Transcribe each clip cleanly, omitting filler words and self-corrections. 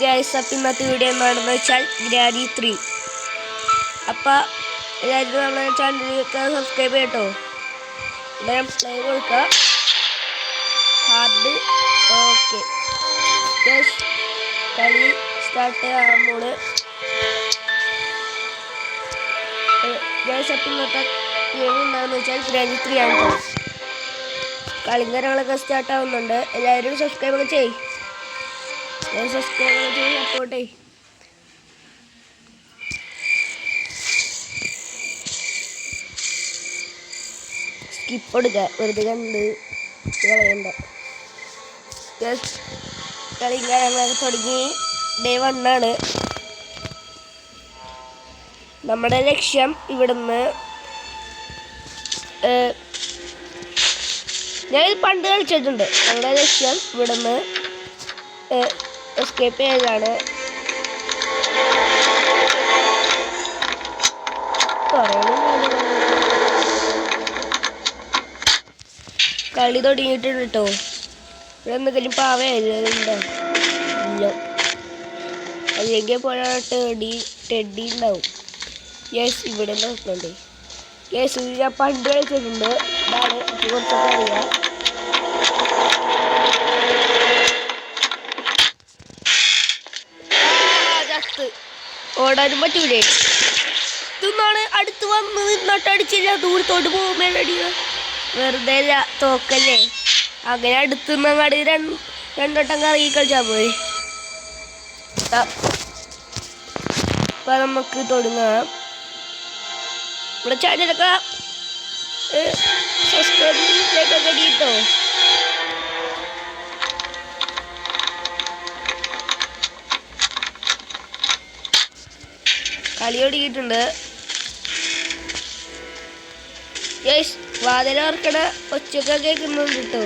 Guys, അപ്പം ഇന്നത്തെ video എന്താണെന്ന് വെച്ചാൽ ഗ്രാനി 3. അപ്പം എല്ലാവരും നമ്മുടെ ചാനലിലേക്ക് സബ്സ്ക്രൈബ് ചെയ്യട്ടോ. എല്ലാവരും പ്ലേ കൊടുക്കുക. Hard okay. കളി സ്റ്റാർട്ട് ആകുമ്പോൾ ഗൈസ്, അപ്പം ഇന്നത്തെ ഗെയിം എന്താണെന്ന് വെച്ചാൽ ഗ്രാനി 3 ആണ്. കളിയും കാര്യങ്ങളൊക്കെ സ്റ്റാർട്ട് ആവുന്നുണ്ട്. എല്ലാവരും സബ്സ്ക്രൈബ് ഒക്കെ ചെയ്യും. സബ്സ്ക്രൈബ് ചെയ്ത് സപ്പോർട്ട് ചെയ്യും. സ്കിപ്പ് എടുക്കുക, വെറുതെ കണ്ട് കളയണ്ട. കളിയും കാര്യങ്ങളൊക്കെ തുടങ്ങി. ഡേ 1 ആണ്. നമ്മുടെ ലക്ഷ്യം ഇവിടുന്ന് ഞാൻ പണ്ട് കളിച്ചിട്ടുണ്ട്. നമ്മുടെ ലക്ഷ്യം ഇവിടുന്ന് എസ്കേപ്പ് ചെയ്തതാണ്. കളി തുടങ്ങിയിട്ടുണ്ട് കേട്ടോ. ഇവിടെ എന്തെങ്കിലും പാവയുണ്ടോ? ഇല്ല, അല്ലെങ്കിൽ പോയാൽ ടെഡി ഉണ്ടാവും. യെസ്, ഇവിടെ നോക്കുന്നുണ്ട്. യെസ്, ഞാൻ പണ്ട് കളിച്ചിട്ടുണ്ട്. ഇതാണ് കുറച്ചൊക്കെ അറിയാം. ഓടാനും പറ്റൂലേ? ഇതൊന്നാണ് അടുത്ത് വന്ന് നിന്നിട്ടടിച്ചില്ല. ദൂരത്തോട്ട് പോകുമ്പോഴടിയ വെറുതെ തോക്കല്ലേ. അങ്ങനെ അടുത്ത് നിന്നങ്ങാട് രണ്ടോട്ടം കറങ്ങി കളിച്ചാൽ പോയി. അപ്പൊ നമുക്ക് തുടങ്ങാം. നമ്മുടെ ചാനലൊക്കെ സബ്സ്ക്രൈബ് കേട്ടോ. കളി തുടങ്ങിയിട്ടുണ്ട്. യെസ്, വാതിൽ ഓർക്കണ ഒച്ചയൊക്കെ കേൾക്കുന്നുണ്ട് കേട്ടോ.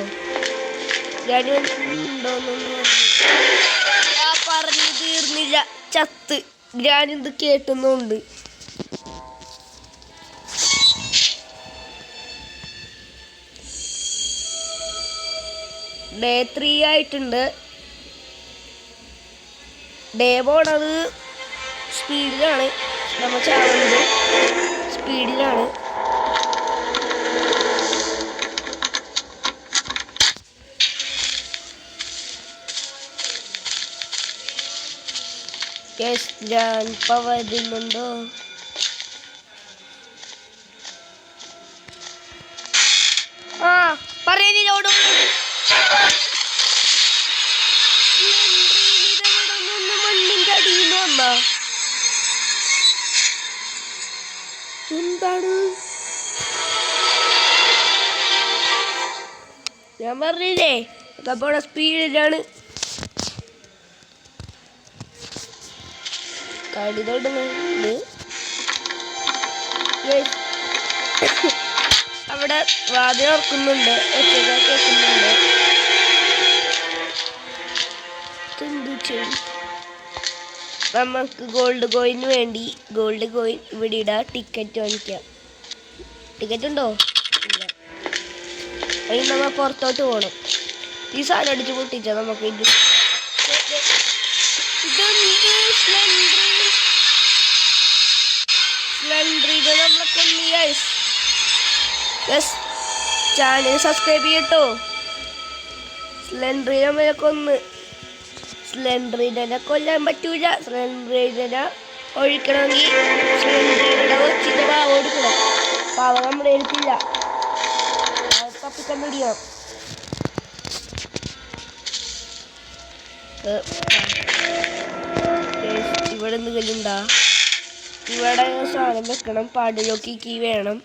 പറഞ്ഞു തീർന്നില്ല, ചത്ത്. ഞാനിത് കേട്ടുന്നുണ്ട്. ഡേ 3 ആയിട്ടുണ്ട്. ഡേ പോണത് സ്പീഡിലാണ്. നമ്മൾ ചാവുന്നത് സ്പീഡിലാണ്. ഞാൻ വരുന്നുണ്ടോ? ആ പറയുന്നോട് മണ്ണിന്റെ അടിയിൽ വന്ന എന്താണ് ഞാൻ പറഞ്ഞില്ലേ? അപ്പോൾ സ്പീഡിലാണ് കളി തുടങ്ങുന്നത്. അവിടെ വാതിൽ ഓർക്കുന്നുണ്ട്, ഒച്ചകൾ കേൾക്കുന്നുണ്ട്. നമുക്ക് ഗോൾഡ് കോയിന് വേണ്ടി ഗോൾഡ് കോയിൻ ഇവിടെ ഇടാം. ടിക്കറ്റ് വാങ്ങിക്കാം. ടിക്കറ്റ് ഉണ്ടോ? ഇല്ല. അതിന് നമ്മൾ പുറത്തോട്ട് പോകണം. ഈ സാധനം അടിച്ച് പൊട്ടിച്ചാൽ നമുക്ക് ഇത് നമ്മളെ കൊന്നു. യെസ്, ചാനൽ സബ്സ്ക്രൈബ് ചെയ്യട്ടോ. സ്ലെൻഡറിനെ നമ്മളെ കൊന്ന്. സ്ലെൻഡറിനെ കൊല്ലാൻ പറ്റൂല. സ്ലെൻഡറിനെ ഒഴിക്കണമെങ്കിൽ സ്ലെൻഡറിനെ വെച്ചിട്ട് പാവ കൊടുക്കണം. പാവ നമ്മുടെ എടുത്തില്ല. തപ്പിക്കണ്ടിടിയാം. ഇവിടെ എന്തെങ്കിലും ഉണ്ടാ? ഇവിടെ സാധനം വെക്കണം. പാടിലോക്കി കീ വേണം.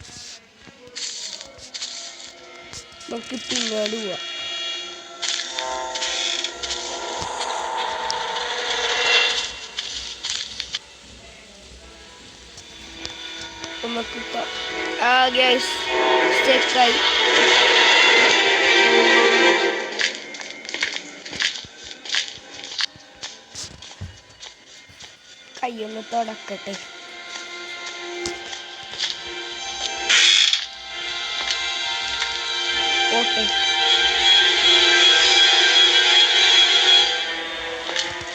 നമുക്ക് പിന്നാട് പോവാം. നമുക്ക് ഗ്യാസ് സ്റ്റെക്കായി. കയ്യൊന്ന് തുടക്കട്ടെ. ഓക്കെ,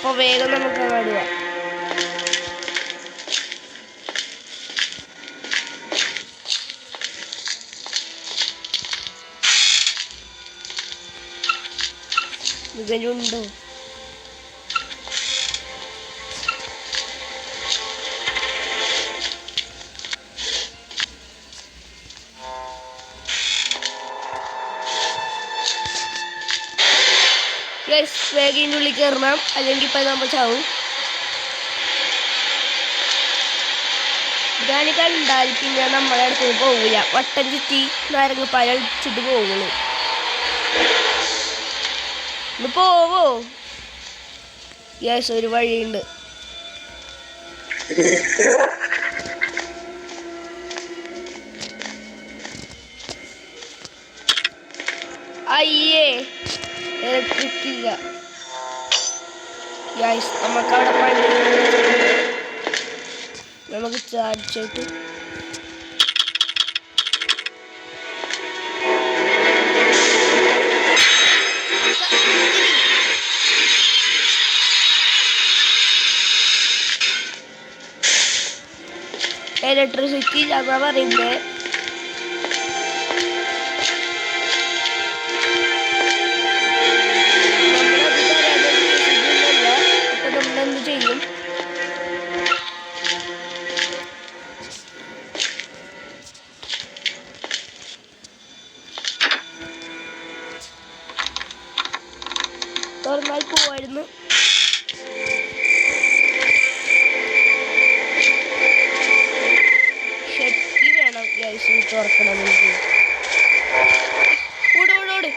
അപ്പോൾ വേഗം നമുക്ക് നടുക. ഇതിലുണ്ടോ? വേഗം ഉള്ളിൽ കയറണം, അല്ലെങ്കിൽ ഇപ്പം നമ്മൾ ചാവും. ഇതാണ് കണ്ടാൽ പിന്നെ നമ്മളെ അടുത്ത് പോവില്ല. വട്ടം ചുറ്റി നാരങ്ങപ്പാൽ അടിച്ചിട്ട് പോകുള്ളൂ. ഒന്ന് പോവോ? യെസ്, ഒരു വഴിയുണ്ട്. അയ്യേ, ഇലക്ട്രിക് ഇല്ല. യെസ്, നമുക്കവിടെ പണി. നമുക്ക് ചാർജ് ചെയ്തിട്ട് ഇലക്ട്രിസിറ്റി ഇല്ലാന്നാ പറയുന്നത്. നമ്മളെന്ത് ചെയ്യും? തുറന്നാൽ പോവായിരുന്നു. ശക്തി വേണം ഗ്യാസ് തുറക്കണമെങ്കിൽ. ഓട് ഓട് ഓട്.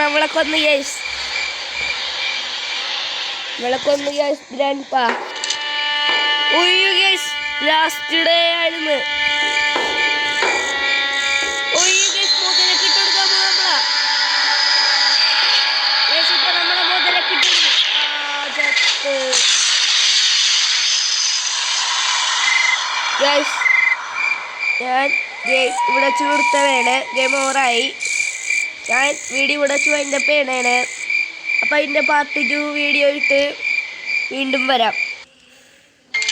നമ്മളെ കൊന്ന് യെസ്, നമ്മളെ കൊന്ന് യെസ് ഗ്രാൻഡ്പാ. ഒയ്യോ യെസ്, ലാസ്റ്റ് ഡേ ആയിരുന്നു. ഒയ്യോ യെസ്, മുതലൊക്കെ ഇട്ട് കൊടുക്കാൻ പോകും നമ്മളാ. യെസ്, ഇപ്പൊ നമ്മളെ മുതലൊക്കെ ഇട്ട് കൊടുക്കും. യെസ്, ഞാൻ ഇവിടെ ചൂർത്തവേണ്. ഗെയിം ഓവറായി. ഞാൻ വീഡിയോ ഇവിടെ വെച്ച് വൈൻഡപ്പ് ചെയ്യണേണ്. അപ്പം അതിൻ്റെ പാർട്ട് 2 വീഡിയോ ഇട്ട് വീണ്ടും വരാം.